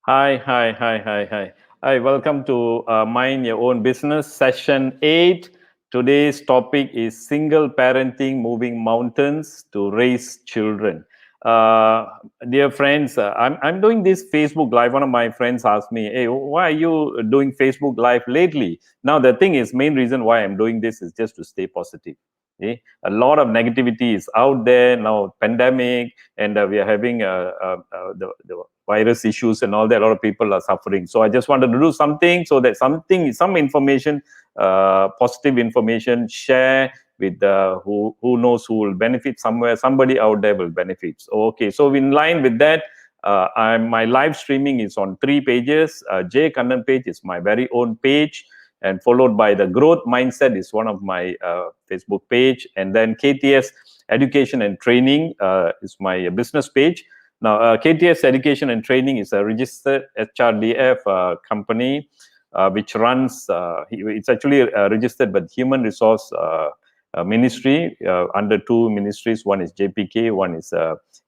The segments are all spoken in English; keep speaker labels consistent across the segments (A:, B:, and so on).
A: Hi. Hi, welcome to Mind Your Own Business, session 8. Today's topic is single parenting, moving mountains to raise children. Uh, Dear friends, I'm doing this Facebook Live. One of my friends asked me, hey, why are you doing Facebook Live lately? Now, the thing is, main reason why I'm doing this is just to stay positive. Okay? A lot of negativity is out there now, pandemic, and we are having the virus issues and all that. A lot of people are suffering. So I just wanted to do something so that some information, positive information, share with who knows who will benefit somewhere. Somebody out there will benefit. So, okay, so in line with that, my live streaming is on 3 pages. J Kannan page is my very own page, and followed by the growth mindset is one of my Facebook page, and then KTS education and training is my business page. Now, KTS Education and Training is a registered HRDF company which runs, it's actually registered with Human Resource Ministry under 2 ministries. One is JPK, one is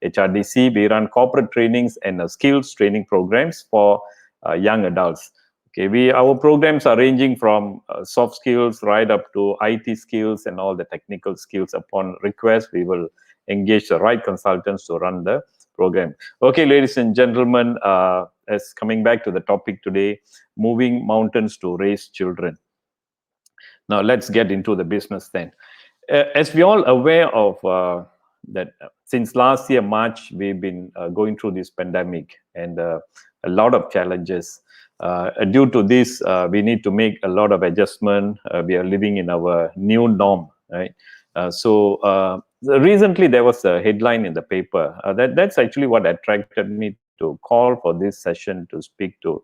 A: HRDC. We run corporate trainings and skills training programs for young adults. Okay, our programs are ranging from soft skills right up to IT skills and all the technical skills. Upon request, we will engage the right consultants to run the program. Okay, ladies and gentlemen, as coming back to the topic today, moving mountains to raise children. Now, let's get into the business then. As we all aware of that, since last year, March, we've been going through this pandemic and a lot of challenges. Due to this, we need to make a lot of adjustment. We are living in our new norm, right? Recently there was a headline in the paper that's actually what attracted me to call for this session to speak to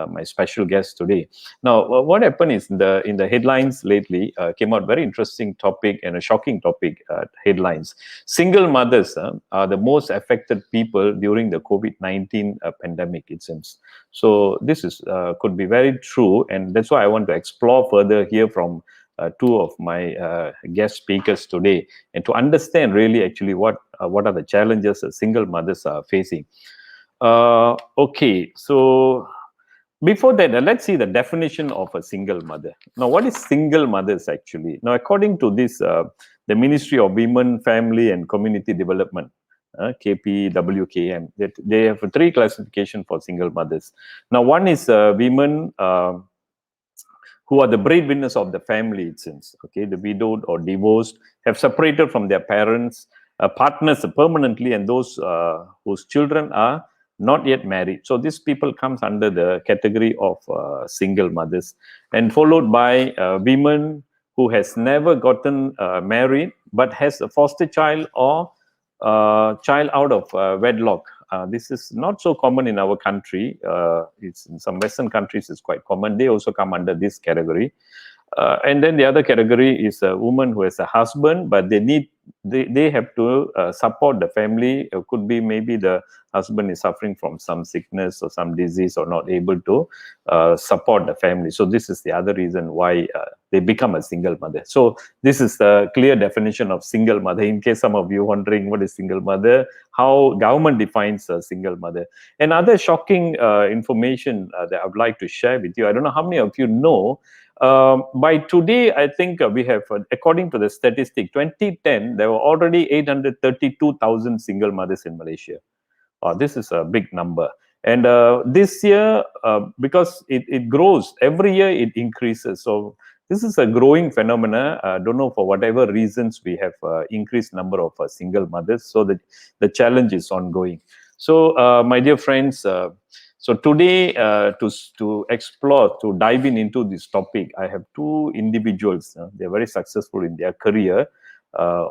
A: my special guest today. Now, what happened is in the headlines lately came out very interesting topic and a shocking topic. Headlines: single mothers are the most affected people during the COVID-19 pandemic, it seems. So this is could be very true, and that's why I want to explore further here from 2 of my guest speakers today, and to understand really actually what are the challenges single mothers are facing. Okay, so before that, let's see the definition of a single mother. Now, what is single mothers actually? Now, according to this, the Ministry of Women, Family and Community Development, KPWKM, they have 3 classification for single mothers. Now, one is women who are the breadwinners of the family, it seems. Okay, the widowed or divorced, have separated from their parents, partners permanently, and those whose children are not yet married. So these people comes under the category of single mothers, and followed by women who has never gotten married but has a foster child or child out of wedlock. This is not so common in our country. It's in some Western countries, it's quite common. They also come under this category. And then the other category is a woman who has a husband, but they have to support the family. It could be maybe the husband is suffering from some sickness or some disease or not able to support the family. So this is the other reason why they become a single mother. So this is the clear definition of single mother. In case some of you wondering what is single mother, how government defines a single mother. And other shocking information that I would like to share with you. I don't know how many of you know. By today, I think we have, according to the statistic, 2010, there were already 832,000 single mothers in Malaysia. This is a big number. And this year, because it grows, every year it increases. So this is a growing phenomena. I don't know, for whatever reasons, we have increased number of single mothers. So the challenge is ongoing. So my dear friends, so today, to explore, to dive into this topic, I have 2 individuals. They're very successful in their career.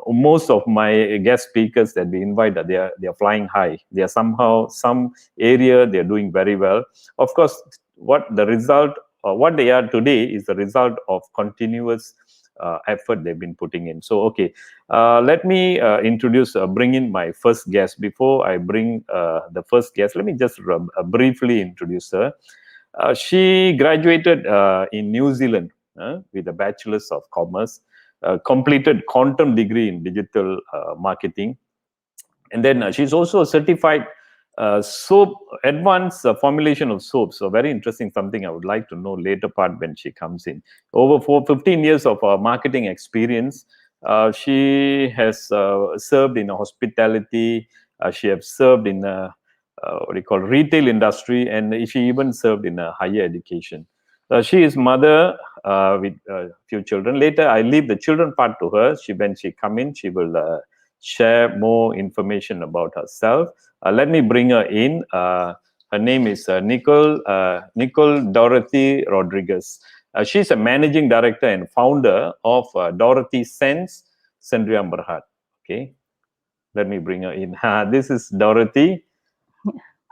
A: Most of my guest speakers that we invite, they are flying high. They are somehow, some area, they are doing very well. Of course, what they are today is the result of continuous effort they've been putting in. So, okay, let me bring in my first guest. Before I bring the first guest, let me just briefly introduce her. She graduated in New Zealand with a Bachelor's of Commerce, completed quantum degree in digital marketing, and then she's also a certified soap, advanced formulation of soap. So very interesting, something I would like to know later part when she comes in. Over 15 years of marketing experience. She has served in hospitality. She has served in what do you call retail industry, and she even served in higher education. She is mother with a few children. Later, I leave the children part to her. When she come in, she will share more information about herself. Let me bring her in. Her name is Nicole Dorothy Rodriguez. She's a managing director and founder of Dorothy Sense, Sendriam Berhad. Okay, let me bring her in. This is Dorothy.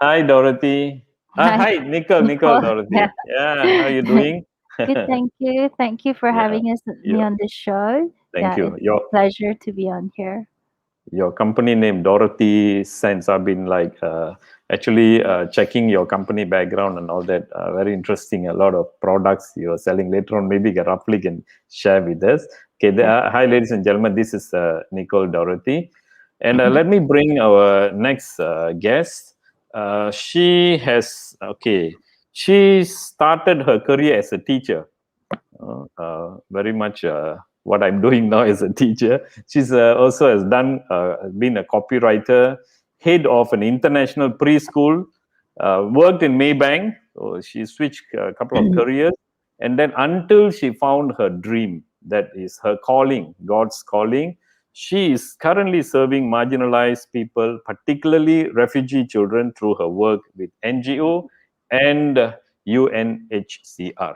A: Hi, Dorothy.
B: Hi,
A: Hi, Nicole
B: Nicole. Yeah.
A: Dorothy. Yeah, how are you doing?
B: Good, thank you. Thank you for
A: Yeah,
B: having me
A: you,
B: on this show.
A: thank
B: Yeah,
A: you.
B: it's a pleasure to be on here.
A: Your company name Dorothy Sense. I've been like actually checking your company background and all that. Very interesting. A lot of products you're selling. Later on, maybe you roughly can share with us. Okay.
B: Yeah.
A: Hi, ladies and gentlemen. This is Nicole Dorothy, and let me bring our next guest. She has okay. She started her career as a teacher, very much what I'm doing now as a teacher. She's also has done been a copywriter, head of an international preschool, worked in Maybank. So she switched a couple of careers, and then until she found her dream, that is her calling, God's calling. She is currently serving marginalized people, particularly refugee children, through her work with NGO and UNHCR.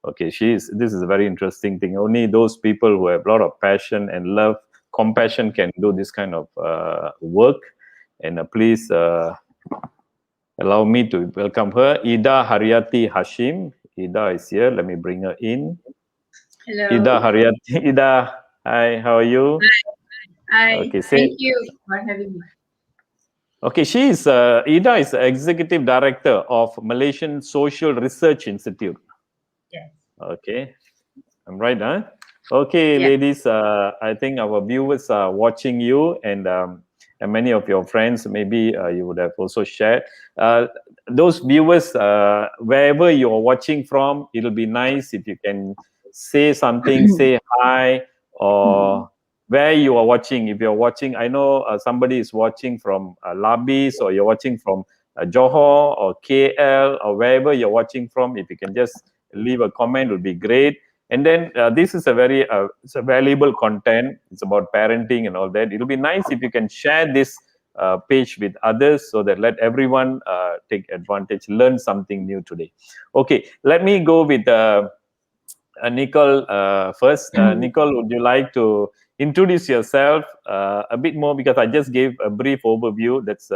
A: Okay, this is a very interesting thing. Only those people who have a lot of passion and love, compassion can do this kind of work. And please allow me to welcome her, Ida Haryati Hashim. Ida is here. Let me bring her in.
C: Hello.
A: Ida Haryati. Ida, hi, how are you?
C: Hi.
A: Okay,
C: Thank
A: say.
C: you for having me.
A: Okay, Ida is executive director of Malaysian Social Research Institute.
C: Yes.
A: Okay, I'm right, huh? Okay,
C: Yeah.
A: ladies, I think our viewers are watching you, and many of your friends, maybe you would have also shared. Those viewers, wherever you are watching from, it'll be nice if you can say something, say hi, or where you are watching. If you're watching, I know somebody is watching from Labis, or you're watching from Johor or KL, or wherever you're watching from. If you can just leave a comment, would be great. And then this is it's a valuable content. It's about parenting and all that. It'll be nice if you can share this page with others, so that let everyone take advantage, learn something new today. Okay, let me go with Nicole first. Nicole, would you like to introduce yourself a bit more? Because I just gave a brief overview. That's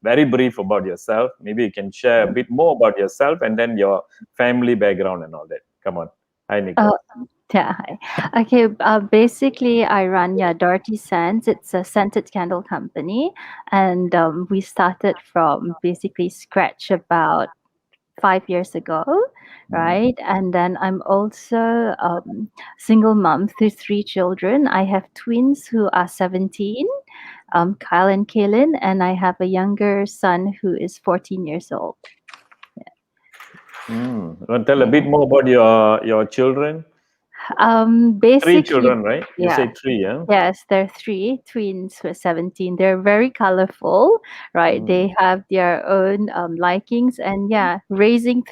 A: very brief about yourself. Maybe you can share a bit more about yourself and then your family background and all that. Come on. Hi,
B: Uh,
A: Nicole.
B: yeah. Hi. Okay. Basically, I run Dorothy Scents. It's a scented candle company, and we started from basically scratch about 5 years ago,
A: Mm.
B: right? And then I'm also single mom to three children. I have twins who are 17, Kyle and Kaylin, and I have a younger son who is 14 years old.
A: Want to tell a bit
B: Yeah.
A: more about your children? Three
B: Basically,
A: children, right? You
B: yeah.
A: say three, yeah?
B: Yes, they're three twins for 17. They're very colorful, right?
A: Mm.
B: They have their own likings, and yeah, raising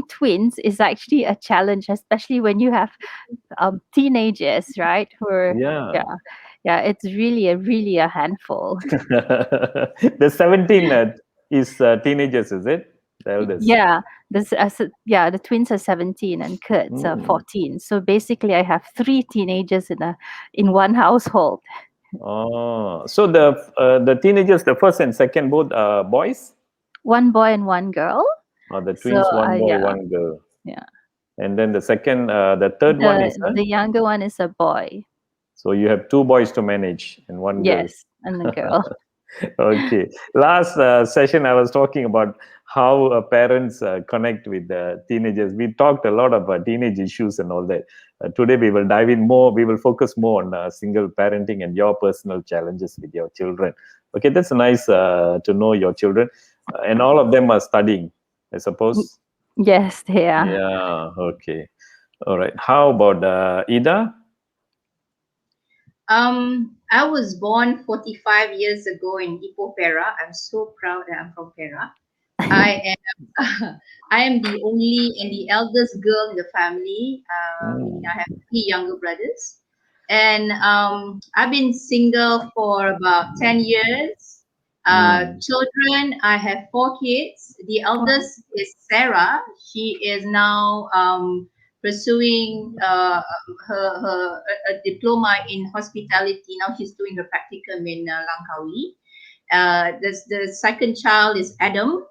B: twins is actually a challenge, especially when you have teenagers, right? Who are,
A: Yeah.
B: yeah, yeah, it's really a handful.
A: The 17 is teenagers, is it? The eldest.
B: Yeah, yeah, the twins are 17 and Kurt's
A: Mm.
B: 14. So basically, I have three teenagers in one household.
A: Oh, so the teenagers, the first and second, both boys,
B: One boy and one girl.
A: or the
B: So
A: twins, one boy,
B: yeah,
A: one girl,
B: yeah.
A: and then the third one is
B: The younger one is a boy.
A: so you have two boys to manage and one girl.
B: Yes, and the girl.
A: Okay. Last session, I was talking about how parents connect with teenagers. We talked a lot about teenage issues and all that. Today, we will dive in more. We will focus more on single parenting and your personal challenges with your children. Okay, that's nice to know your children, and all of them are studying, I
B: Y-
A: suppose.
B: Yes, they are.
A: Yeah. Okay. All right. How about Ida?
C: I was born 45 years ago in Ipoh, Perak. I'm so proud that I'm from Perak. I am I am the only and the eldest girl in the family. Meaning
A: Mm,
C: I have three younger brothers, and I've been single for about 10 years.
A: mm.
C: Children, I have four kids. The
B: Wow.
C: eldest is Sarah. She is now pursuing a diploma in hospitality. Now she's doing her practicum in Langkawi. The second child is Adam.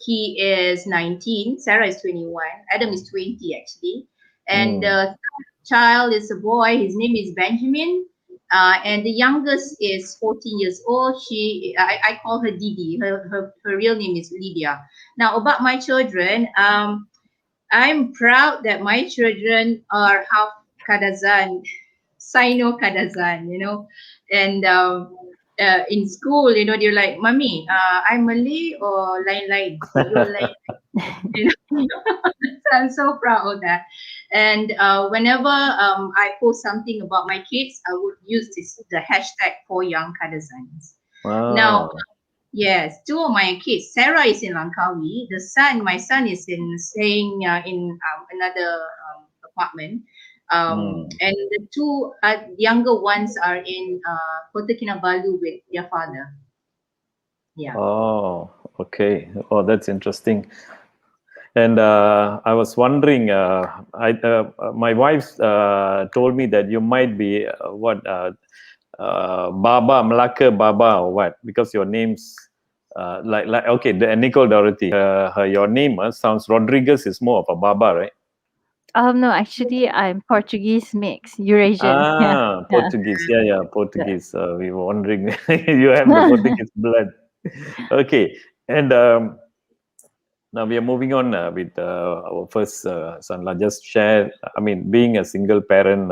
C: He is 19. Sarah is 21. Adam is 20 actually. And
A: Mm.
C: the third child is a boy. His name is Benjamin. And the youngest is 14 years old. I call her Didi. Her real name is Lydia. Now, about my children, I'm proud that my children are half Kadazan, Sino Kadazan. And in school, they're like, Mommy, I'm Malay or lain-lain. So you're lain. You know? So I'm so proud of that. And whenever I post something about my kids, I would use the hashtag for young Kadazans. Now,
A: Wow.
C: yes, two of my kids. Sarah is in Langkawi. My son is staying in another apartment.
A: Mm.
C: And the two younger ones are in Kota Kinabalu with their father. Yeah.
A: Oh, okay. Oh, that's interesting. And I was wondering, my wife told me that you might be Baba, Melaka Baba, or what? Because your name's like okay, Nicole Dorothy. Your name sounds Rodriguez is more of a Baba, right?
B: No, actually, I'm Portuguese mix, Eurasian. Yeah,
A: Ah,
B: yeah.
A: Portuguese. Yeah, yeah,
B: Yeah.
A: Portuguese. We were wondering you have the Portuguese blood. Okay, and now we are moving on with our first son. I'll just share. I mean, being a single parent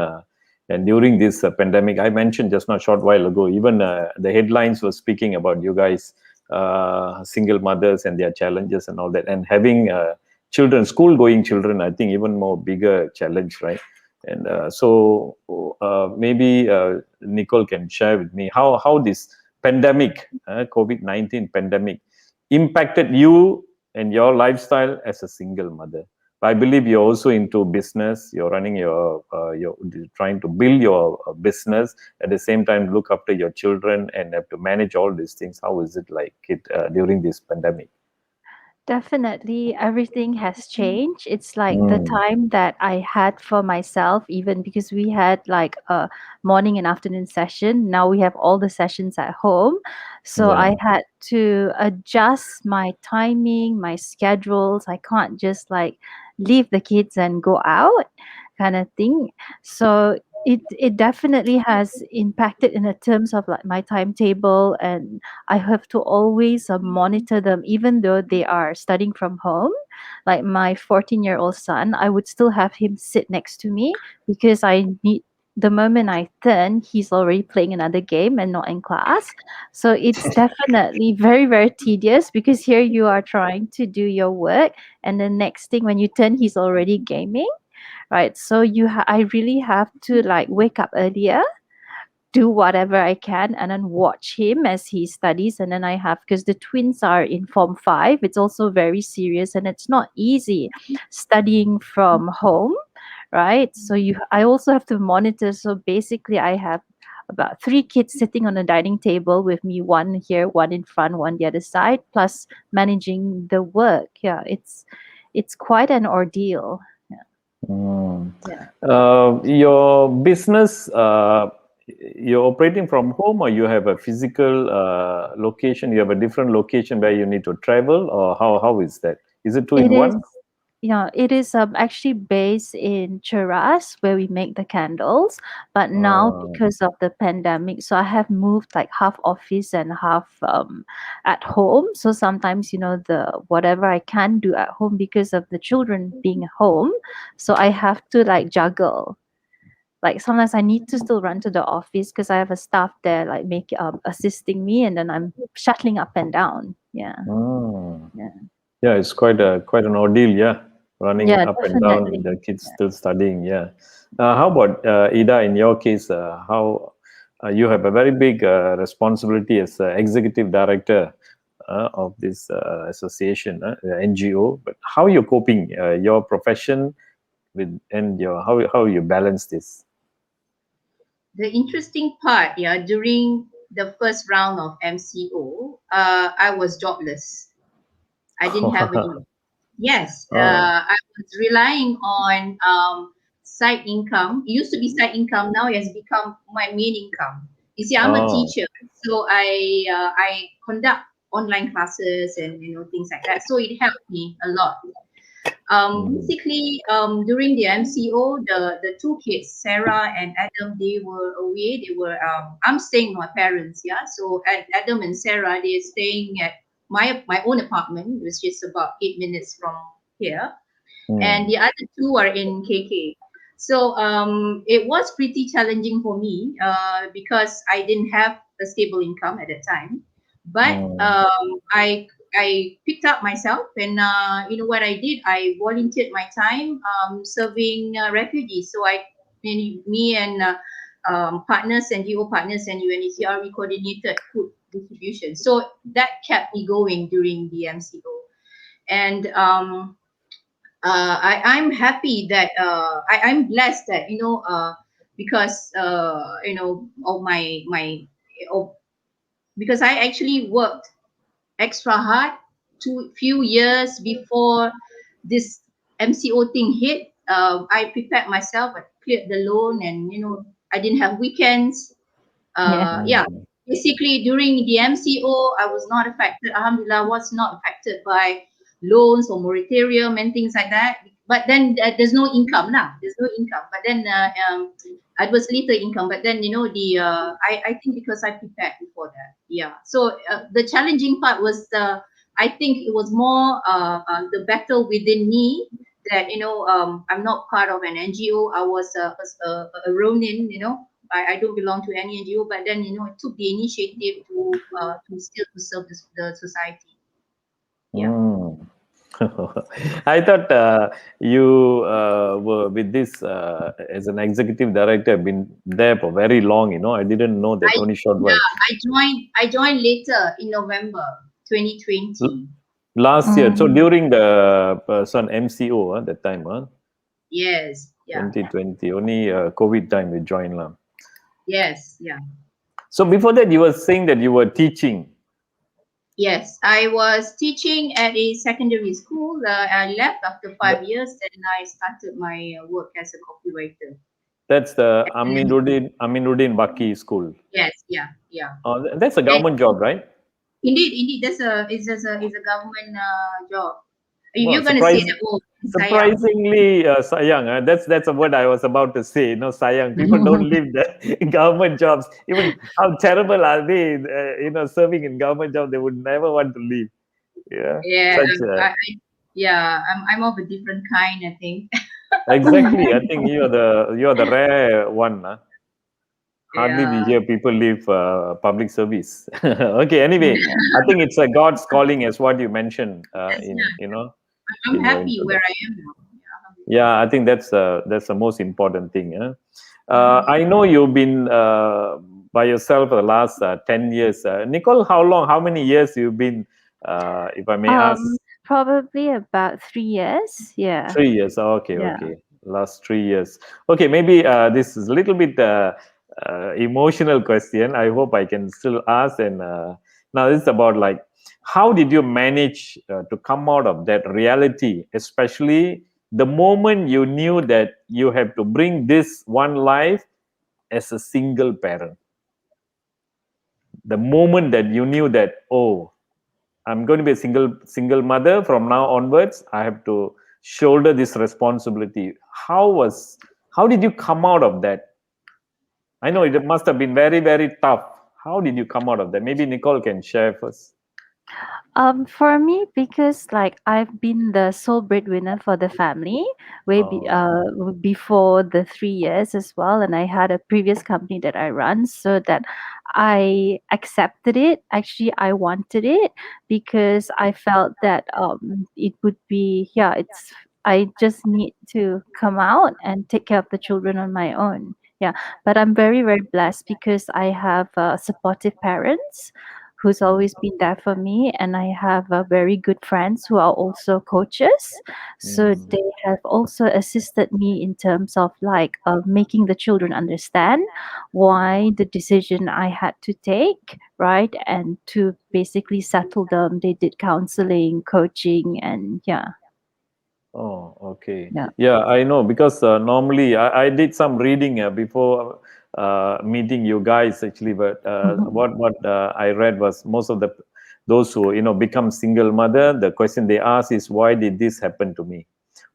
A: and during this pandemic, I mentioned just now a short while ago. Even the headlines were speaking about you guys, single mothers and their challenges and all that, and having children, school-going children. I think even more bigger challenge, right? And maybe Nicole can share with me how this pandemic, COVID-19 pandemic, impacted you and your lifestyle as a single mother. I believe you're also into business. You're running you're trying to build your business at the same time, look after your children and have to manage all these things. How is it like during this pandemic?
B: Definitely, everything has changed. It's like the
A: Mm,
B: time that I had for myself, even because we had like a morning and afternoon session. Now we have all the sessions at home. So
A: yeah.
B: I had to adjust my timing, my schedules. I can't just like leave the kids and go out kind of thing. So it definitely has impacted in the terms of like my timetable, and I have to always monitor them, even though they are studying from home. Like my 14-year-old son, I would still have him sit next to me because I need. The moment I turn, he's already playing another game and not in class. So it's definitely very, very tedious because here you are trying to do your work, and the next thing when you turn, he's already gaming, right? So I really have to like wake up earlier, do whatever I can, and then watch him as he studies. And then I have, because the twins are in Form 5, it's also very serious and it's not easy studying from home, right? So I also have to monitor. So basically, I have about three kids sitting on a dining table with me, one here, one in front, one the other side, plus managing the work. Yeah, it's quite an ordeal. Yeah.
A: Mm.
B: Yeah.
A: Your business, you're operating from home, or you have a physical location? You have a different location where you need to travel, or how is that? Is it two
B: It
A: in
B: is.
A: one?
B: Yeah, it is actually based in Cheras where we make the candles. But now
A: Uh,
B: because of the pandemic, so I have moved like half office and half at home. So sometimes, the whatever I can do at home because of the children being home. So I have to like juggle. like sometimes I need to still run to the office because I have a staff there like assisting me, and then I'm shuttling up and down. Yeah.
A: Mm.
B: Yeah.
A: Yeah, it's quite an ordeal. Yeah, running
B: Yeah,
A: up and down with
B: definitely.
A: the kids still studying. Yeah. How about Ida? In your case, how you have a very big responsibility as executive director of this association, NGO. But how are you coping your profession with and your how you balance this?
C: The interesting part, yeah, during the first round of MCO, I was jobless. I didn't have a job. Yes,
A: Oh,
C: I was relying on side income. It used to be side income. Now it has become my main income. You see, I'm a
A: oh,
C: teacher, so I conduct online classes and things like that. So it helped me a lot.
A: mm,
C: Basically, during the MCO, the two kids, Sarah and Adam, they were away. They were I'm staying with my parents, yeah. So Adam and Sarah, they're staying at my own apartment, which is about 8 minutes from here, and
A: mm,
C: the other two are in KK. So it was pretty challenging for me because I didn't have a stable income at that time. But
A: mm,
C: I picked up myself, and you know what I did? I volunteered my time serving refugees. So me and partners and GO partners and UNHCR, we coordinated food distribution. So that kept me going during the MCO. And I'm happy that I'm blessed that because of my of, because I actually worked extra hard two few years before this MCO thing hit. I prepared myself. I cleared the loan, and I didn't have weekends.
B: Yeah.
C: Yeah,
A: mm,
C: basically during the MCO, I was not affected. Alhamdulillah, was not affected by loans or moratorium and things like that. But then there's no income now. There's no income. But then it was little income. But then I think because I prepared before that. Yeah. So the challenging part was I think it was more the battle within me that I'm not part of an NGO. I was a Ronin, I don't belong to any NGO, but then I took the initiative to still to serve the society. Yeah.
A: mm. I thought you were with this as an executive director, been there for very long. I didn't know that
C: I
A: only short while.
C: yeah, I joined later in November
A: L-
C: 2020.
A: Last year, so
B: Mm.
A: during the son MCO that time,
C: Yes, yeah.
A: 2020, only COVID time you joined. Lah.
C: Yes, yeah.
A: So before that, you were saying that you were teaching.
C: Yes, I was teaching at a secondary school. I left after
A: Th-
C: 5 years, and I started my work as a copywriter.
A: That's the
C: And
A: Aminuddin Baki School.
C: yes, yeah, yeah.
A: That's a
C: And
A: government job, right?
C: indeed, it's a government job.
A: Well,
C: You're gonna say that, oh, sayang.
A: surprisingly sayang. That's a word I was about to say. Sayang. People don't leave the government jobs. Even how terrible are they? Serving in government job, they would never want to leave. Yeah,
C: Yeah,
A: such a
C: yeah, I'm of a different kind, I think.
A: exactly. I think you're the rare one. Hardly we
C: Yeah,
A: hear people leave public service. Okay. Anyway, I think it's a God's calling, as what you mentioned
C: that's
A: in
C: yeah. I'm
A: in your
C: happy where
A: introduction.
C: I am now. Yeah, alhamdulillah.
A: Yeah, I think that's the most important thing.
C: Mhm.
A: I know you've been by yourself for the last 10 years. Nicole, how many years you've been, if I may ask?
B: Probably about 3 years. Yeah.
A: 3 years. Okay,
B: Yeah.
A: okay. Last 3 years. Okay, maybe this is a little bit emotional question. I hope I can still ask. And now this is about like, how did you manage to come out of that reality, especially the moment you knew that you have to bring this one life as a single parent? The moment that you knew that, oh, I'm going to be a single mother from now onwards. I have to shoulder this responsibility. How did you come out of that? I know it must have been very, very tough. How did you come out of that? Maybe Nicole can share first.
B: For me, because like I've been the sole breadwinner for the family
A: Oh.
B: before the 3 years as well, and I had a previous company that I run, so that I accepted it. Actually, I wanted it because I felt that it would be, yeah, it's, I just need to come out and take care of the children on my own. Yeah, but I'm very very blessed because I have supportive parents who's always been there for me, and I have very good friends who are also coaches, so
A: Mm.
B: they have also assisted me in terms of like making the children understand why the decision I had to take, right, and to basically settle them. They did counseling, coaching, and yeah.
A: Oh, okay.
B: Yeah.
A: Yeah, I know because normally I did some reading before meeting you guys actually, but
B: Mhm.
A: what I read was most of the those who become single mother, the question they ask is why did this happen to me?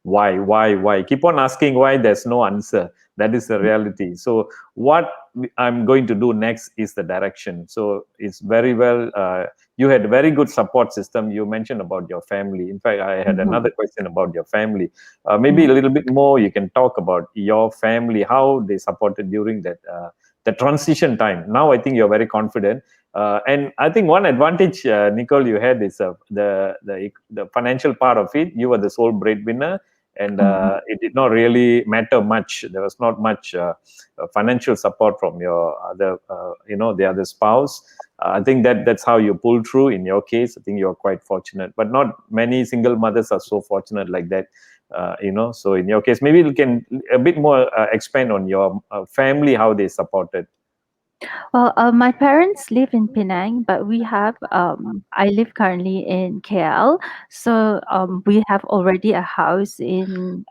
A: Why? Keep on asking why. There's no answer. That is the reality. So what I'm going to do next is the direction. So it's very well. You had a very good support system. You mentioned about your family. In fact, I had
B: Mhm.
A: another question about your family. Maybe
B: Mhm.
A: a little bit more. You can talk about your family, how they supported during that the transition time. Now I think you're very confident. And I think one advantage, Nicole, you had is the financial part of it. You were the sole breadwinner, and
B: Mhm.
A: it did not really matter much. There was not much financial support from your other, the other spouse. I think that's how you pull through. In your case, I think you're quite fortunate, but not many single mothers are so fortunate like that. So in your case, maybe you can a bit more expand on your family, how they supported.
B: Well, my parents live in Penang, but I live currently in KL. So we have already a house in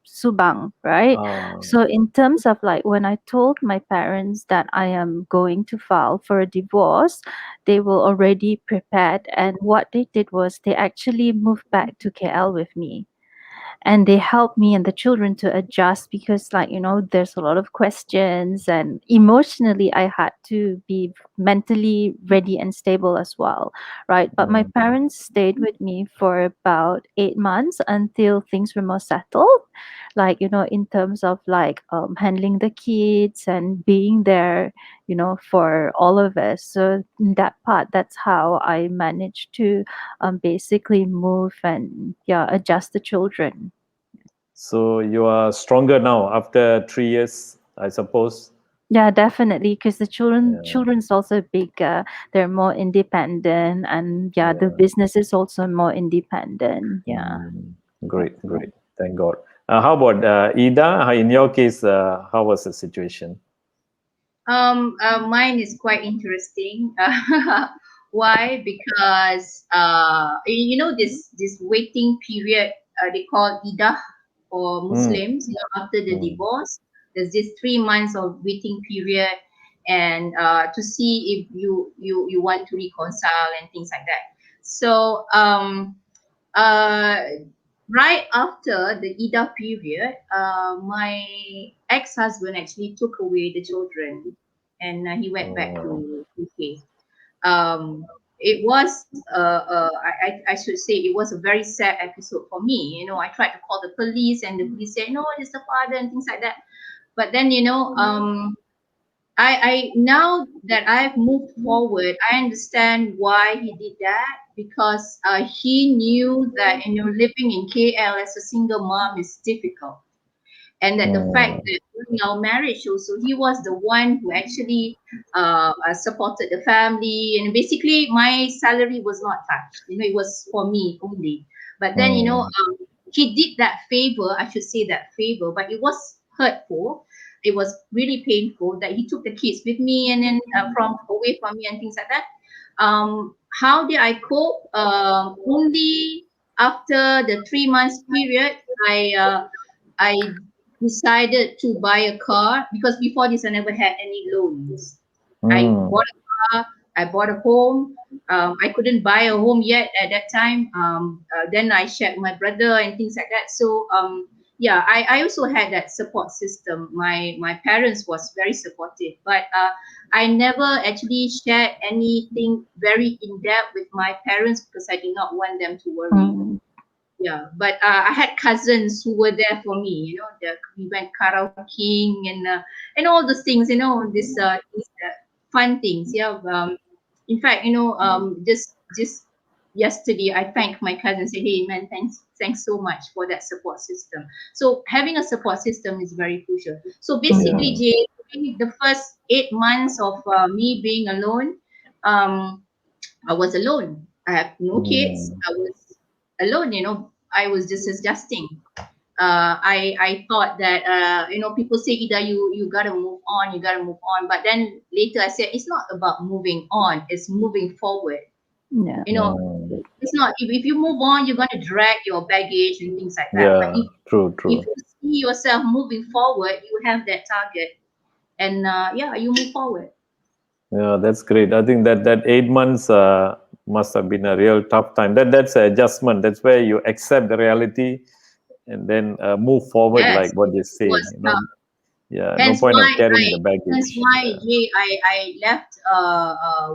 B: Subang, right?
A: Uh,
B: So in terms of like when I told my parents that I am going to file for a divorce, they were already prepared. And what they did was they actually moved back to KL with me, and they help me and the children to adjust because like there's a lot of questions, and emotionally I had to be mentally ready and stable as well, right? But my
A: mm,
B: parents stayed with me for about 8 months until things were more settled, like in terms of like handling the kids and being there, for all of us. So in that part, that's how I managed to basically move and yeah, adjust the children.
A: so you are stronger now after 3 years, I suppose.
B: Yeah, definitely, because the
A: Yeah,
B: children's also bigger. They're more independent, and yeah, the
A: yeah.
B: business is also more independent. Yeah.
A: Mm,
B: Yeah.
A: great, great. Thank God. How about Ida? In your case, how was the situation?
C: Mine is quite interesting. Why? Because this waiting period, they call Idah for
A: Mm,
C: Muslims. After the
A: mm,
C: divorce, there's this 3 months of waiting period, and to see if you want to reconcile and things like that. So uh, right after the Ida period, my ex-husband actually took away the children, and he went back
A: oh,
C: to UK. It was, I should say, it was a very sad episode for me. I tried to call the police, and the police said, no, it's the father, and things like that. But then, I now that I've moved forward, I understand why he did that, because he knew that living in KL as a single mom is difficult, and that the fact
A: mm,
C: that during our marriage also he was the one who actually supported the family, and basically my salary was not touched. It was for me only. But then
A: mm,
C: he did that favor, I should say that favor, but it was hurtful. It was really painful that he took the kids with me, and then from away from me and things like that. How did I cope? Only after the 3 months period, I decided to buy a car, because before this I never had any loans. I
A: mm,
C: bought a car, I bought a home. I couldn't buy a home yet at that time. Then I shared with my brother and things like that. So yeah, I also had that support system. My parents was very supportive, but I never actually shared anything very in depth with my parents because I did not want them to worry.
B: Mm.
C: Yeah, but I had cousins who were there for me. We went karaokeing and all those things. These fun things. Yeah. In fact, just yesterday, I thanked my cousin. Say, hey man, thanks so much for that support system. So having a support system is very crucial. So basically,
B: Mm.
C: Jay, during the first 8 months of me being alone, um, I was alone. I have no kids.
A: Mm.
C: I was alone. I was just adjusting. I thought that people say that you gotta move on, but then later I said it's not about moving on, it's moving forward.
B: Yeah.
C: You know,
A: Mm.
C: it's not if you move on, you're gonna drag your baggage and things like that. But
A: Yeah, true,
C: if
A: true.
C: you see yourself moving forward, you have that target, and yeah, you move forward.
A: Yeah, that's great. I think that 8 months must have been a real tough time. That's an adjustment. That's where you accept the reality and then move forward,
C: Yes,
A: like what
C: it
A: you say.
C: was tough.
A: Yeah, no
C: Hence
A: point of
C: why
A: carrying
C: I
A: the
C: hence
A: baggage.
C: why
A: Yeah,
C: Jay, I left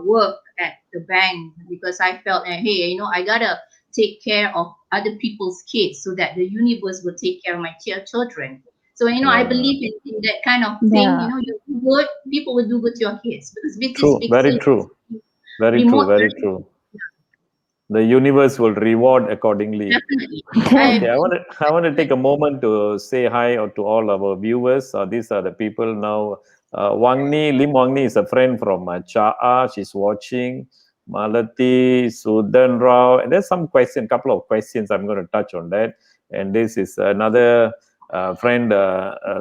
C: work at the bank because I felt that hey, I gotta take care of other people's kids so that the universe will take care of my children. So I
A: yeah,
C: believe in that kind of thing.
B: Yeah.
C: You do good, people will do good to your kids because this
A: true.
C: big
A: Very
C: service,
A: true. Very true.
C: remote
A: Very
C: learning,
A: true. The universe will reward accordingly.
C: definitely. I
A: Okay, I want to take a moment to say hi to all our viewers. These are the people now. Lim Wangni is a friend from Cha'a. She's watching. Malati, Sudan Rao. And there's couple of questions. I'm going to touch on that. And this is another friend,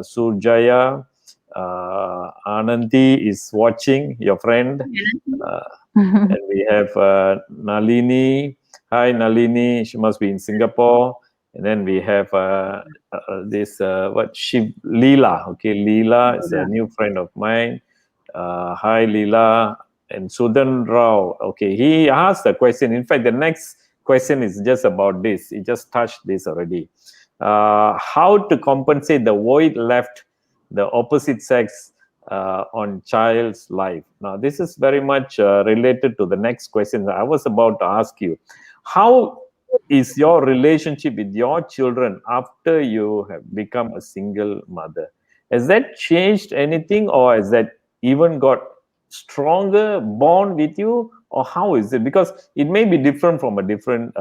A: Surjaya. Ananti is watching. Your friend. Uh, and we have Nalini. Hi, Nalini. She must be in Singapore. And then we have this Leela. Okay, Leela is a new friend of mine. Hi, Leela. And Sudan Rao. Okay, he asked a question. In fact, the next question is just about this. He just touched this already. How to compensate the void left the opposite sex on child's life. Now, this is very much related to the next question that I was about to ask you. How is your relationship with your children after you have become a single mother? Has that changed anything, or has that even got stronger bond with you, or how is it? Because it may be different from a different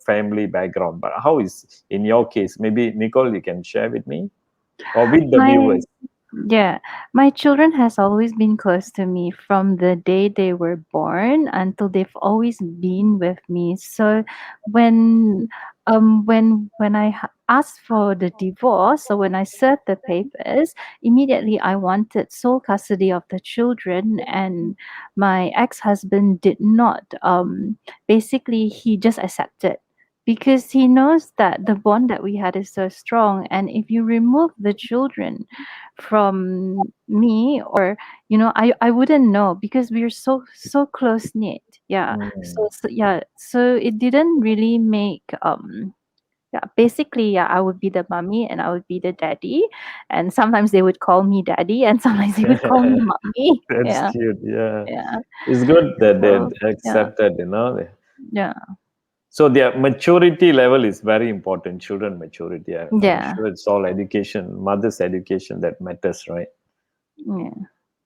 A: family background, but how is in your case? Maybe Nicole, you can share with me or with the
B: My
A: viewers.
B: Yeah, my children has always been close to me from the day they were born until they've always been with me. So when when I asked for the divorce, so when I served the papers, immediately I wanted sole custody of the children, and my ex-husband did not. Basically, he just accepted because he knows that the bond that we had is so strong, and if you remove the children from me, or I wouldn't know because we're so close knit. Yeah.
A: Mm.
B: So it didn't really make yeah, basically, yeah, I would be the mommy and I would be the daddy, and sometimes they would call me daddy and sometimes they would call me mommy.
A: That's
B: Yeah.
A: cute. Yeah.
B: Yeah.
A: It's good that they
B: So yeah.
A: accepted.
B: Yeah.
A: So their maturity level is very important. Children maturity. I'm
B: Yeah.
A: sure it's all education, mother's education that matters, right?
B: Yeah.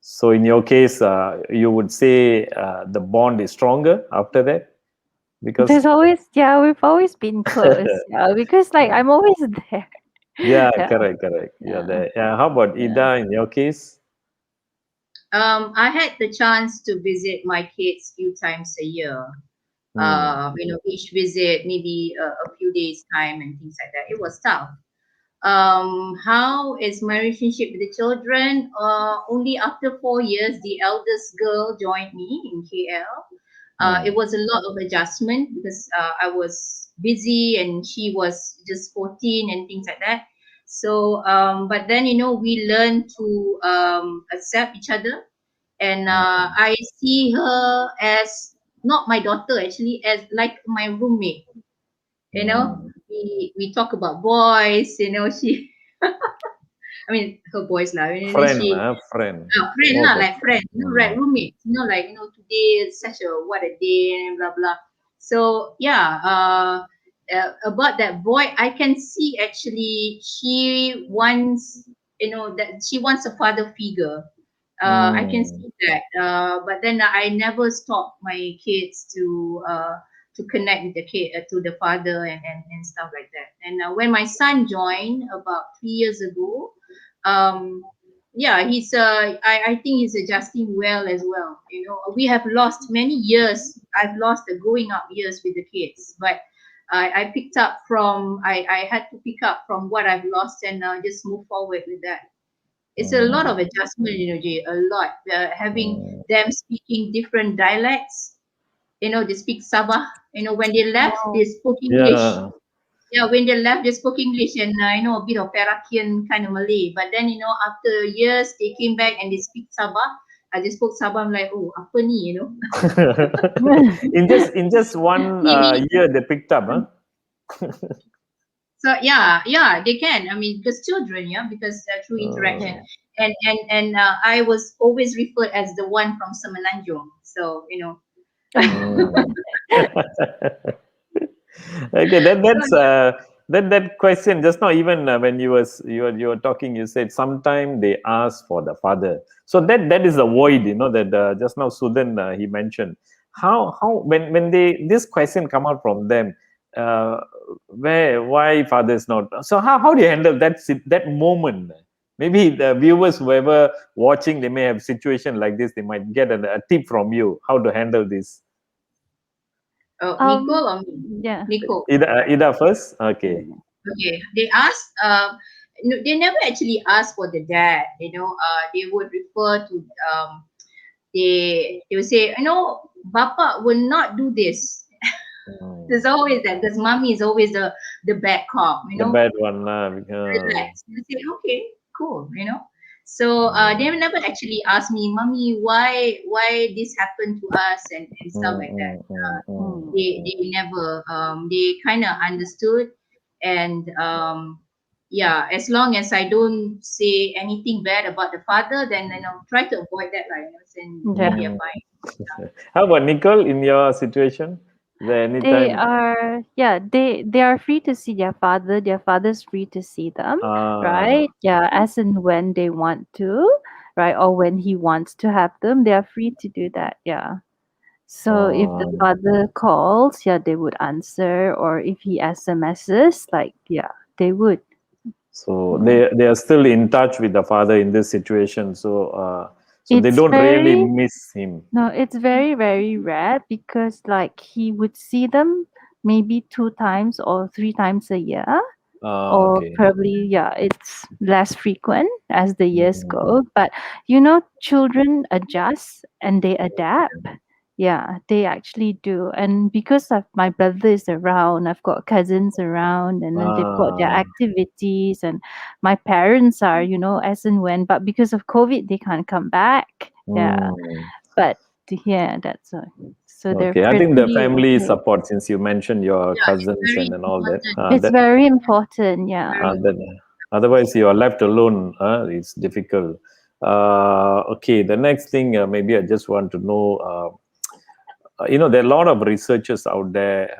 A: So in your case, you would say the bond is stronger after that because
B: There's always, yeah, we've always been close. Yeah, because like I'm always there.
A: yeah,
B: Yeah.
A: correct, correct. Yeah,
B: Yeah.
A: how about
B: Yeah.
A: Ida in your case?
C: I had the chance to visit my kids few times a year.
A: Hmm.
C: Each visit maybe a few days time and things like that. It was tough. How is my relationship with the children? Only after 4 years, the eldest girl joined me in KL. It
A: Hmm.
C: was a lot of adjustment because I was busy and she was just 14 and things like that. So, but then we learned to accept each other, and
A: Hmm.
C: I see her as not my daughter actually, as like my roommate. you know
A: Hmm.
C: we talk about boys. She, I mean, her boys lah. And then
A: Friend,
C: she,
A: friend.
C: friend
A: More
C: lah,
A: about
C: like friend,
A: mm,
C: like roommates. Today is such a what a day and blah blah. So yeah, about that boy, I can see actually she wants, that she wants a father figure. I can
A: mm,
C: see that. But then I never stop my kids to connect with the kid, to the father, and stuff like that. And when my son joined about 3 years ago, um, yeah, I think he's adjusting well as well. We have lost many years. I've lost the growing up years with the kids, but I picked up from I had to pick up from what I've lost and just move forward with that. It's a lot of
A: mm,
C: adjustment, Jay, a lot. Having
A: mm.
C: them speaking different dialects. They speak Sabah. When they left,
B: Oh,
C: they spoke English.
A: Yeah.
C: Yeah, when they left, they spoke English and a bit of Perakian kind of Malay. But then after years, they came back and they speak Sabah. I just spoke Sabah. I'm like, oh, apa ni.
A: In just one
C: Maybe.
A: year they picked up, huh?
C: So yeah, they can. I mean, because children, yeah, because through interaction,
B: yeah.
A: Uh,
C: and I was always referred as the one from Semenanjung. So
A: mm. Okay,
C: so
A: that question just now, even when you were talking, you said sometime they ask for the father. So that is the void, that just now Sudan he mentioned. How when they this question come out from them, uh, why father is not? So how do you handle that moment? Maybe the viewers, whoever watching, they may have situation like this. They might get a tip from you how to handle this.
B: Um,
C: Nicole or me?
B: yeah.
C: Nicole.
A: Ida first. Okay.
C: Okay. They asked. No, they never actually asked for the dad. They would refer to they would say, Bapa will not do this. There's
A: Mm.
C: always that because mommy is always the bad cop.
A: The bad one,
C: Relax. And I say, okay, cool. So they
A: mm,
C: never actually asked me, mommy, why this happened to us and stuff
A: mm,
C: like that.
A: mm, mm,
B: Mm.
C: They never they kind of understood, and yeah, as long as I don't say anything bad about the father, then try to avoid that, right? Then
B: Yeah.
C: we are
A: mm.
C: fine.
A: How about Nicole? In your situation, is there any
B: They
A: time?
B: are, yeah, they are free to see their father. Their father's free to see them,
A: Ah,
B: right? Yeah, as and when they want to, right? Or when he wants to have them, they are free to do that. Yeah. So if the
A: ah,
B: father calls, yeah, they would answer, or if he SMSs, like, yeah, they would.
A: so
B: Yeah.
A: they are still in touch with the father in this situation. So they
B: It's
A: don't really
B: very
A: miss him.
B: No, it's very, very rare because like he would see them maybe 2 times or 3 times a year,
A: Ah,
B: or
A: okay.
B: probably, yeah, it's less frequent as the years
A: Mm,
B: go. But children adjust and they adapt. Yeah, they actually do. And because of my brother is around, I've got cousins around, and then they've got their
A: ah,
B: activities, and my parents are, as and when. But because of COVID, they can't come back. Yeah,
A: mm.
B: but yeah, that's so they're
A: Okay, I think the
B: pretty
A: family
B: okay.
A: support, since you mentioned your
C: Yeah, it's
A: cousins
C: very
A: and all that,
C: important.
B: It's
A: that
B: very important. Yeah.
C: Very
A: that otherwise you are left alone. It's difficult. Okay, the next thing, maybe I just want to know. There are a lot of researchers out there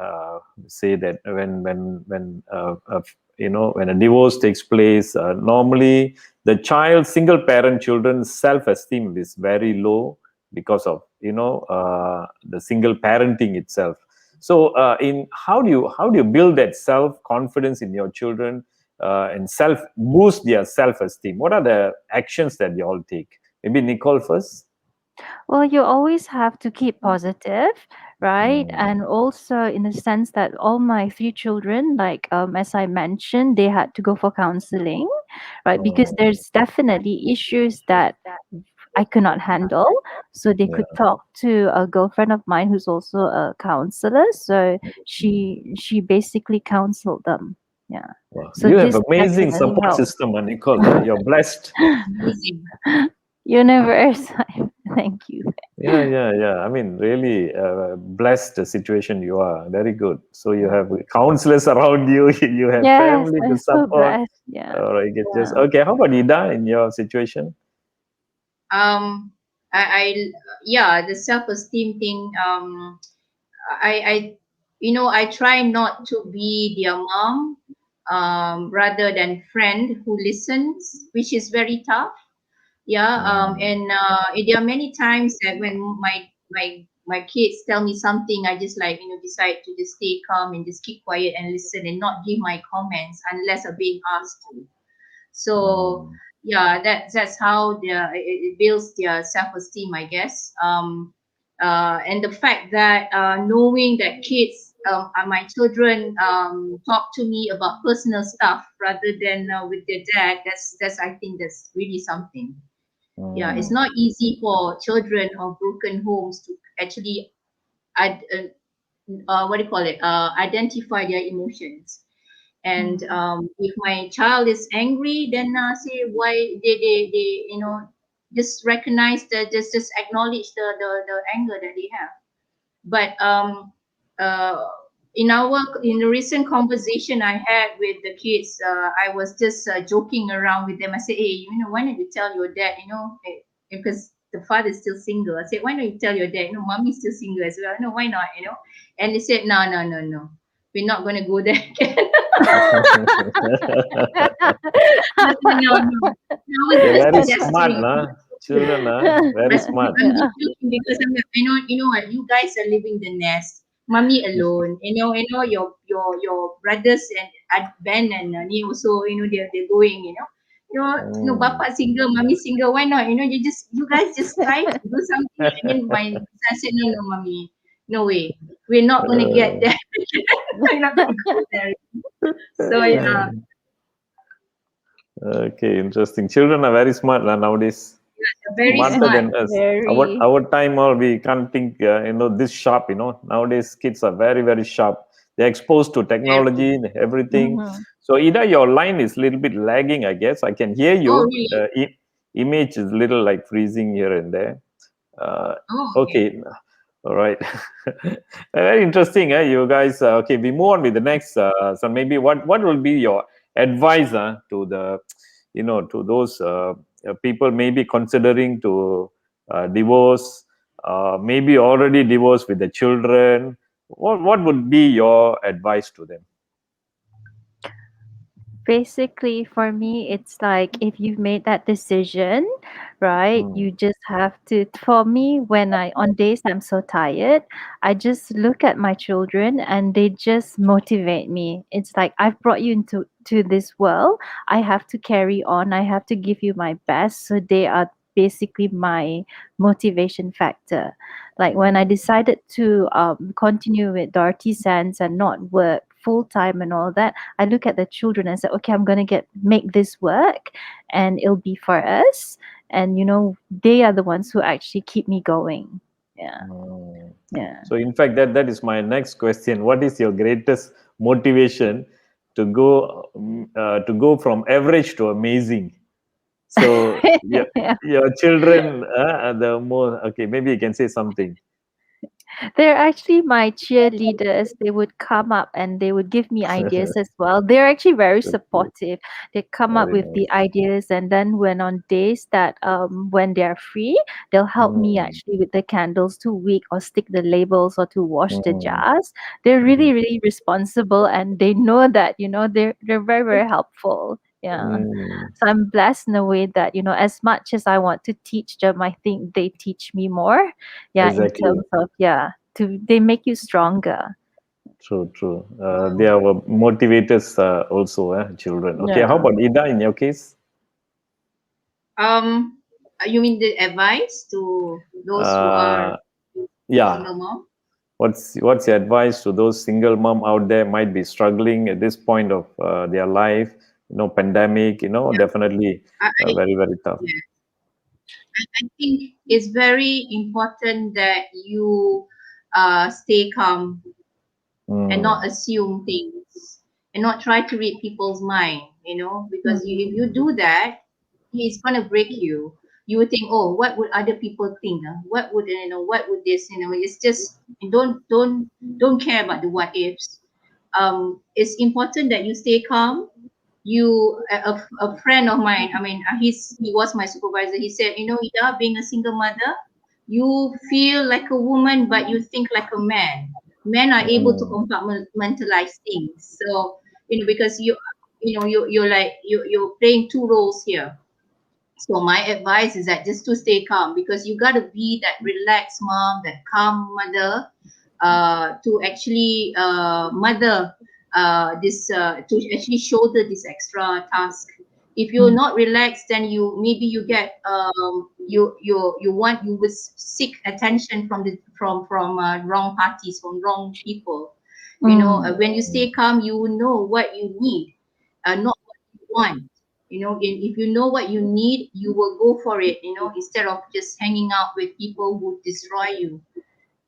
A: say that when a divorce takes place, normally the single parent children's self-esteem is very low because of the single parenting itself. So in how do you build that self confidence in your children, and self boost their self-esteem? What are the actions that you all take? Maybe Nicole first.
B: Well, you always have to keep positive, right?
A: Mm.
B: And also in the sense that all my 3 children, like as I mentioned, they had to go for counseling, right? Because
A: Oh,
B: there's definitely issues that I could not handle. So they could
A: yeah.
B: talk to a girlfriend of mine who's also a counselor. So she basically counseled them. Yeah.
A: Wow.
B: So
A: You have
B: this
A: amazing
B: definitely
A: support
B: helped.
A: system, Nicole. You're blessed.
C: amazing.
B: Universe. Thank you.
A: Yeah, yeah, yeah. I mean, really blessed the situation you are. Very good. So you have counselors around you. You have
B: Yes,
A: family to
B: I'm so
A: support.
B: blessed. Yeah.
A: All right, get just
B: Yeah.
A: okay. How about Ida in your situation?
C: Um, I yeah, the self-esteem thing. I I try not to be their mom, rather than friend who listens, which is very tough. Yeah.
A: Mm,
C: And there are many times that when my kids tell me something, I just like decide to just stay calm and just keep quiet and listen and not give my comments unless I'm being asked to. So
A: mm,
C: yeah, that's how it builds their self-esteem, I guess. And the fact that knowing that kids, my children, talk to me about personal stuff rather than with their dad, that's I think that's really something. Yeah, it's
A: mm,
C: not easy for children of broken homes to actually ad- uh, what do you call it, identify their emotions. And
B: Mm.
C: if my child is angry, then say why they just recognize the just acknowledge the anger that they have. But uh, in the recent conversation I had with the kids, I was just joking around with them. I said, hey, why don't you tell your dad, because the father is still single. I said, why don't you tell your dad, mommy's still single as well. No, why not, And they said, no, no, no, no, we're not going to go there again. No, no, no. I was
A: They're
C: just
A: very smart,
C: jesting.
A: nah. Children, very smart.
C: I'm
B: Yeah.
C: just joking because you know what, you guys are living the nest. Mommy alone, your brothers and Ben and Nani also, they're going,
A: Mm,
C: Papa single, mommy single. Why not? You guys just try to do something. And then my son said, no, no, mommy, no way, we're not gonna get
A: uh,
C: there. We're not gonna go there. So yeah,
A: okay, interesting. Children are very smart nowadays.
C: they're very
B: Yeah.
A: Smarter
C: smart.
A: than us.
B: Very.
A: Our time, all we can't think, this sharp. Nowadays kids are very very sharp. They're exposed to
C: Very.
A: technology and everything.
B: Hmm.
A: So either your line is a little bit lagging, I guess. I can hear
C: Oh,
A: you.
C: really?
A: The image is little like freezing here and there. Uh,
C: Oh, okay.
A: okay, all right. Very interesting, you guys. Okay, we move on with the next. So maybe what will be your advice to the, to those people maybe considering to divorce, maybe already divorced with the children. What would be your advice to them?
B: Basically, for me, it's like if you've made that decision, right?
A: Mm,
B: You just have to. For me, when on days I'm so tired, I just look at my children and they just motivate me. It's like I've brought you into this world. I have to carry on. I have to give you my best. So they are basically my motivation factor. Like when I decided to continue with Dorothy Sands and not work full time and all that, I look at the children and say, okay, I'm gonna make this work, and it'll be for us. And they are the ones who actually keep me going. Yeah,
A: mm.
B: yeah.
A: So, in fact, that is my next question. What is your greatest motivation to go from average to amazing? So,
B: Yeah.
A: your children, are the more okay. Maybe you can say something.
B: They're actually my cheerleaders. They would come up and they would give me ideas as well. They're actually very
A: That's good.
B: supportive. They come up
A: Very
B: with the
A: nice.
B: ideas, and then when on days that when they're free, they'll help me
A: Mm,
B: actually with the candles to wick or stick the labels or to wash the
A: mm,
B: jars. They're
A: mhm,
B: really, really responsible, and they know that they're very, very helpful. Yeah.
A: mm.
B: So I'm blessed in a way that, as much as I want to teach them, I think they teach me more. Yeah, in
A: Exactly.
B: terms of, yeah, they make you stronger.
A: True, true. They
C: Wow.
A: are our motivators also, children. Okay, how
B: Yeah.
A: about Ida in your case?
C: You mean the advice to those who are
A: Uh, yeah.
C: single mom?
A: What's your advice to those single mom out there might be struggling at this point of their life? Pandemic. Definitely
C: I, I
A: very very tough.
C: yeah, I think it's very important that you stay calm and
A: Mm,
C: not assume things and not try to read people's mind, because if you
B: Mhm.
C: do that, it's gonna break you. you would think, oh, what would other people think? What would what would this? It's just don't care about the what ifs. It's important that you stay calm. A friend of mine, I mean, he was my supervisor. He said, Ida, being a single mother, you feel like a woman, but you think like a man. Men are able to
A: Mm.
C: compartmentalize things. So, because you're like you're playing two roles here. So my advice is that just to stay calm, because you got to be that relaxed mom, that calm mother, to actually mother this to actually shoulder this extra task. If you're
B: Mm.
C: not relaxed, then you get you will seek attention from wrong parties, from wrong people.
B: Mm.
C: When you stay calm, you will know what you need, not what you want. If you know what you need, you will go for it, instead of just hanging out with people who destroy you.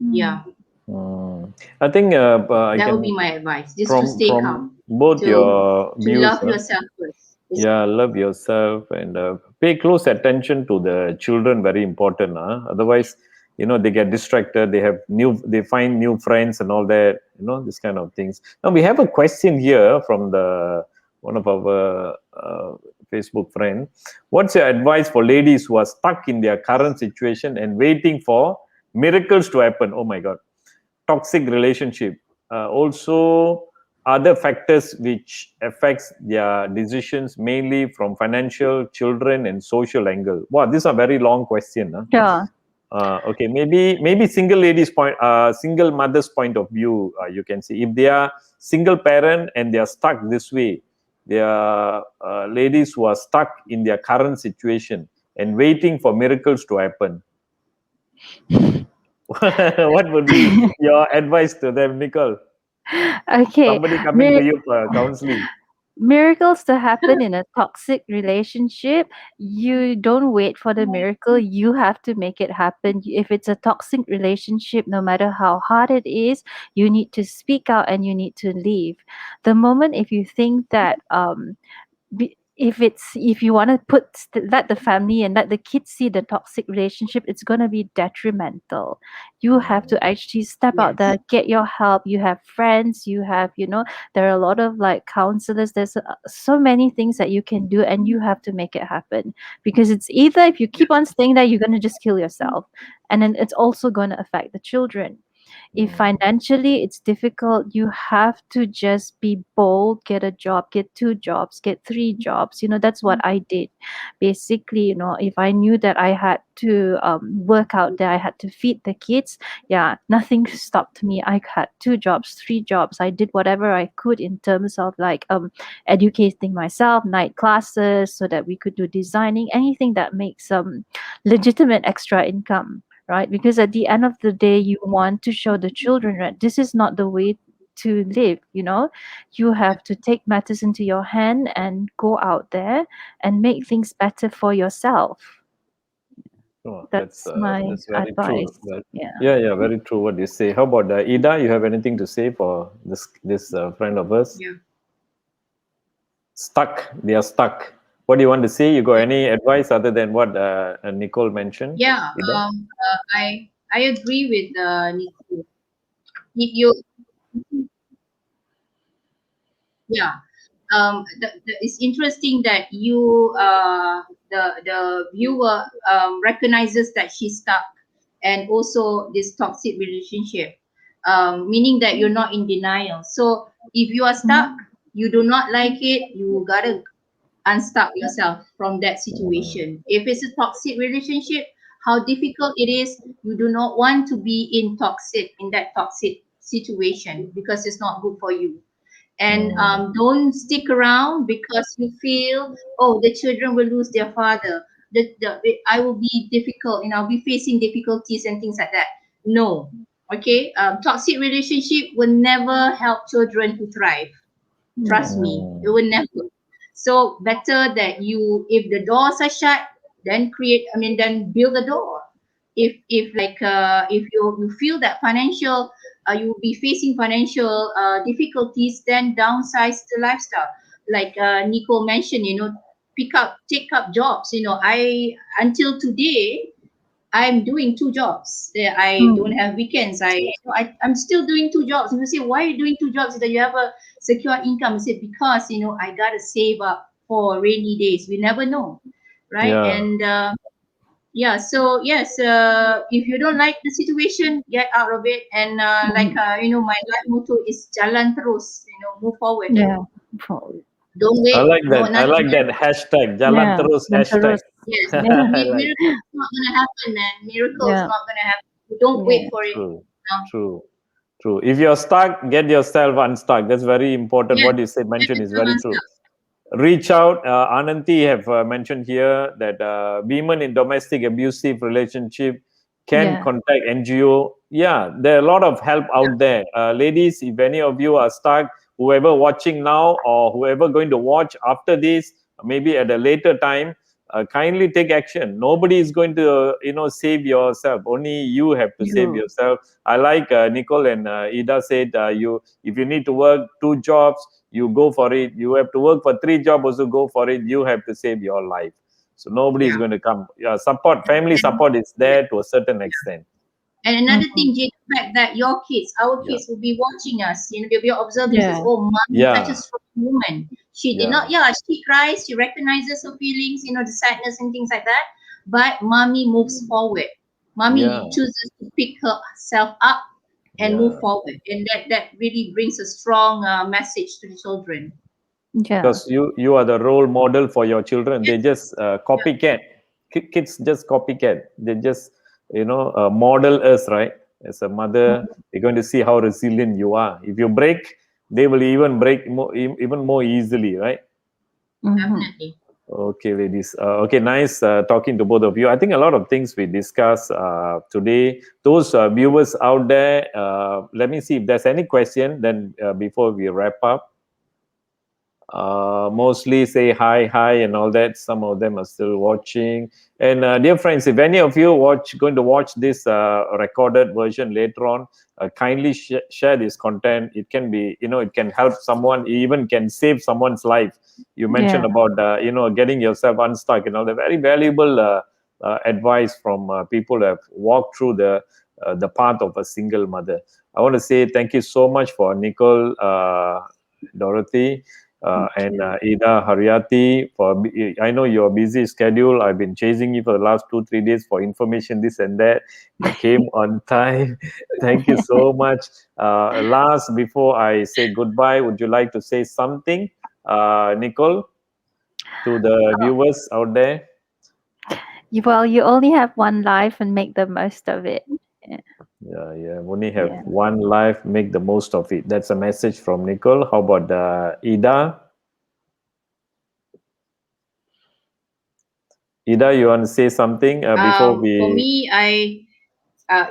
B: Mm.
C: Yeah,
A: Mm. I think I
C: that would be
A: can
C: my advice, just to stay
A: from
C: calm,
A: both
C: to
A: your
C: to
A: views.
C: love yourself first.
A: Yeah, love yourself and pay close attention to the children. Very important. Otherwise, they get distracted. They find new friends and all that. This kind of things. Now we have a question here from the one of our Facebook friend. What's your advice for ladies who are stuck in their current situation and waiting for miracles to happen? Oh my God, toxic relationship. Also other factors which affects their decisions, mainly from financial, children and social angle. Wow, these are very long question.
B: Sure.
A: Okay, maybe single mother's point of view. You can see if they are single parent and they are stuck this way. They are ladies who are stuck in their current situation and waiting for miracles to happen. What would be your advice to them, Nicole?
B: Okay.
A: Somebody coming to
B: Mir-
A: you for counseling.
B: Miracles to happen in a toxic relationship, you don't wait for the miracle, you have to make it happen. If it's a toxic relationship, no matter how hard it is, you need to speak out and you need to leave. The moment if you think that if you want to let the family and let the kids see the toxic relationship, it's going to be detrimental. You have to actually step out
C: Yes.
B: there, get your help. You have friends, you have, there are a lot of like counselors. There's so many things that you can do, and you have to make it happen, because it's either if you keep on staying there, you're going to just kill yourself, and then it's also going to affect the children. If financially it's difficult, you have to just be bold, get a job, get two jobs, get three jobs. That's what I did. Basically, if I knew that I had to work out there, I had to feed the kids, yeah, nothing stopped me. I had two jobs, three jobs. I did whatever I could in terms of like educating myself, night classes, so that we could do designing, anything that makes legitimate extra income, right? Because at the end of the day, you want to show the children that this is not the way to live. You have to take matters into your hand and go out there and make things better for yourself.
A: Oh,
B: That's my
A: that's very true.
B: advice.
A: But
B: Yeah.
A: yeah, yeah, very true. What you say. How about Ida? You have anything to say for this friend of us?
C: Yeah.
A: Stuck. They are stuck. What do you want to say? You got any advice other than what Nicole mentioned?
C: Yeah.
A: Ida?
C: I agree with Nico. You Yeah. It's interesting that the viewer recognizes that she's stuck, and also this toxic relationship, meaning that you're not in denial. So if you are stuck,
B: Mhm.
C: you do not like it, you gotta unstuck yourself from that
A: Mm,
C: situation. If it's a toxic relationship, how difficult it is, you do not want to be in that toxic situation, because it's not good for you. And
A: mm,
C: don't stick around because you feel, oh, the children will lose their father, I will be difficult, I'll be facing difficulties and things like that. No. Okay. Toxic relationship will never help children to thrive. Trust
B: Yeah.
C: me, it
A: mm,
C: will never. So better that you, if the doors are shut, then then build a door. If you feel that you will be facing financial difficulties, then downsize the lifestyle. Like Nico mentioned, take up jobs. I until today I'm doing two jobs. I don't
B: Mm.
C: have weekends. I'm still doing two jobs. And you say, why are you doing two jobs? That you have a secure income. I said, because I gotta save up for rainy days. We never know, right?
A: Yeah.
C: And yeah, so yes, if you don't like the situation, get out of it. And
B: Mm.
C: my life motto is jalan terus. Move forward.
B: Yeah. For-
C: Don't
A: I
C: wait.
A: like
C: No,
A: that. I
C: nothing.
A: like that hashtag. Jalan
B: Yeah.
A: terus
B: And
A: hashtag.
C: Yes,
A: I like.
C: miracles not gonna happen, man. Miracles
B: yeah.
C: not gonna happen. Don't wait
B: Yeah.
C: for it.
A: True.
C: No.
A: True. True. If you're stuck, get yourself unstuck. That's very important.
C: Yes,
A: What you said
C: get
A: mentioned is
C: yourself
A: very true.
C: unstuck.
A: Reach out. Ananti have mentioned here that women in domestic abusive relationship can
B: Yeah.
A: contact NGO. Yeah, there are a lot of help
C: Yeah,
A: out there. Ladies, if any of you are stuck, whoever watching now or whoever going to watch after this, maybe at a later time, kindly take action. Nobody is going to, save yourself. Only you have to save
B: You.
A: yourself. I like Nicole and Ida said, if you need to work two jobs, you go for it. You have to work for three jobs, also go for it. You have to save your life. So nobody is
C: yeah.
A: going to come. Support, family
C: And
A: support is
C: yes.
A: there to a certain extent.
C: And another
B: Mhm.
C: thing, Jay, the fact that your kids, our
A: Yeah,
C: kids will be watching us. They'll be observing us.
B: Yeah.
C: Oh, mom is such a
A: yeah,
C: strong woman. She did
A: yeah,
C: not, yeah, she cries, she recognizes her feelings, the sadness and things like that. But mommy moves forward.
A: yeah,
C: Mommy chooses to pick herself up and move
A: yeah.
C: forward. And that really brings a strong message to the children.
B: Yeah.
A: Because you are the role model for your children. They
C: Yes.
A: just
C: Yeah.
A: copycat. Kids just copycat. They just model us, right? As a mother, they're going to see how resilient you are. If you break, they will even break even more easily, right?
B: Mhm.
C: Definitely.
A: Okay, ladies. Okay, nice talking to both of you. I think a lot of things we discussed today. Those viewers out there, let me see if there's any question. Then before we wrap up, mostly say hi, hi, and all that. Some of them are still watching. And dear friends, if any of you going to watch this recorded version later on, kindly share this content. It can be, it can help someone, even can save someone's life. You mentioned
B: Yeah.
A: about, getting yourself unstuck. The very valuable advice from people who have walked through the path of a single mother. I want to say thank you so much for Nicole, Dorothy,
B: Thank
A: and
B: you.
A: Ida Haryati. I know your busy schedule. I've been chasing you for the last 2 3 days for information, this and that. You came on time. Thank you so much. Last, before I say goodbye, would you like to say something, Nicole, to the viewers out there?
B: Well, you only have one life and make the most of it. Yeah.
A: Yeah, yeah. Only have
B: Yeah.
A: one life. Make the most of it. That's a message from Nicole. How about Ida? Ida, you want to say something before
C: For
A: we?
C: me,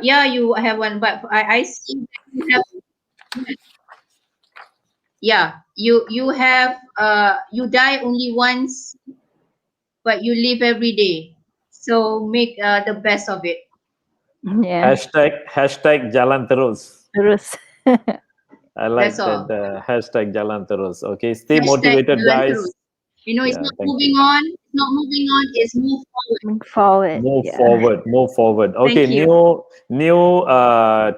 C: yeah, you have one, but I see that you have, yeah, you die only once, but you live every day. So make the best of it.
B: Yeah.
A: Hashtag Jalan Terus.
B: Terus.
A: I
C: That's
A: like that
C: all.
A: hashtag Jalan Terus. Okay, stay
C: Hashtag
A: motivated,
C: jalan terus.
A: guys.
C: It's
A: Yeah,
C: not
A: thank
C: moving
A: you.
C: on. It's not moving on. It's move forward.
B: Move forward.
A: Move
B: Yeah.
A: forward, move forward. Okay,
C: Thank you.
A: new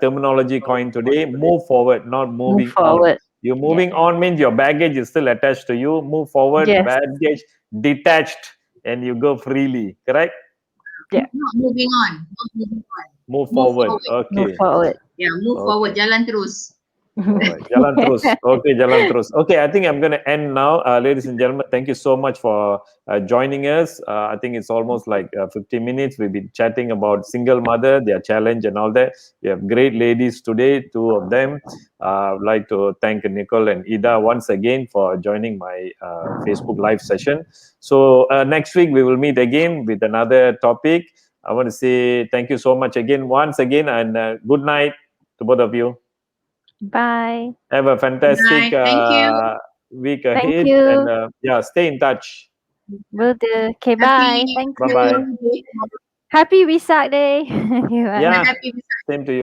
A: terminology coined today. Move forward, not
B: Move
A: moving on.
B: forward.
A: You
B: Yeah.
A: moving on means your baggage is still attached to you. Move forward,
B: Yes.
A: baggage detached, and you go freely. Correct?
B: Yeah.
C: Not moving on. Not moving on.
A: Move
C: Move
A: forward.
C: forward.
B: Move
A: Okay,
B: forward.
C: Yeah, move forward.
A: okay.
C: Jalan terus.
A: All right, jalan terus. Okay, jalan terus. Okay, I think I'm going to end now, ladies and gentlemen. Thank you so much for joining us. I think it's almost like 15 minutes. We've been chatting about single mother, their challenge, and all that. We have great ladies today, two of them. I'd like to thank Nicole and Ida once again for joining my Facebook live session. So next week we will meet again with another topic. I want to say thank you so much again, once again, and good night to both of you.
B: Bye.
A: Have a
C: Good
A: fantastic
C: night. Thank you.
A: week
B: Thank
A: ahead. And
B: you.
A: yeah, stay in touch.
B: Will do. Okay,
C: Happy
B: bye. Thank
A: Bye bye.
B: you.
C: Day.
B: Happy Resac Day. Okay, bye.
A: Yeah,
C: Happy
A: same to you.